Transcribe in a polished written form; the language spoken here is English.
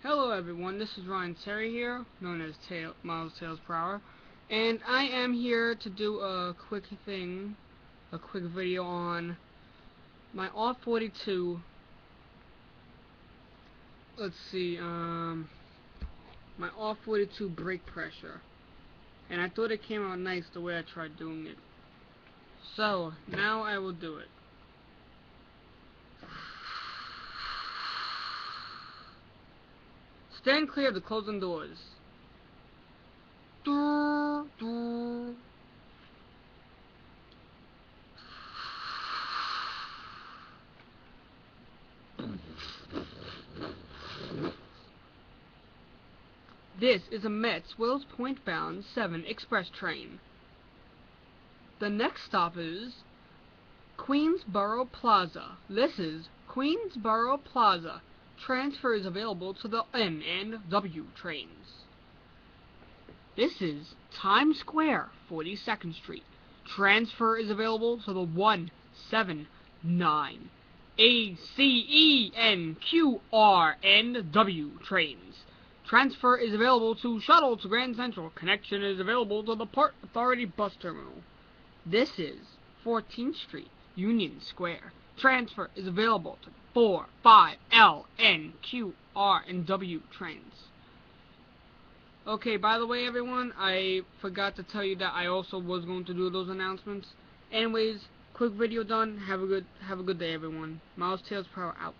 Hello everyone, this is Ryan Terry here, known as Miles Tales Per Hour, and I am here to do a quick video on my R42, my R42 brake pressure, and I thought it came out nice the way I tried doing it. So, now I will do it. Stand clear of the closing doors. This is a Mets Wills Point bound 7 express train. The next stop is Queensboro Plaza. This is Queensboro Plaza. Transfer is available to the N and W trains. This is Times Square, 42nd Street. Transfer is available to the 179 ACENQR and W trains. Transfer is available to Shuttle to Grand Central. Connection is available to the Port Authority Bus Terminal. This is 14th Street, Union Square. Transfer is available to 4, 5, L, N, Q, R, and W trains. Okay, by the way, everyone, I forgot to tell you that I also was going to do those announcements. Anyways, quick video done. Have a good day, everyone. Miles Tales Per Hour out.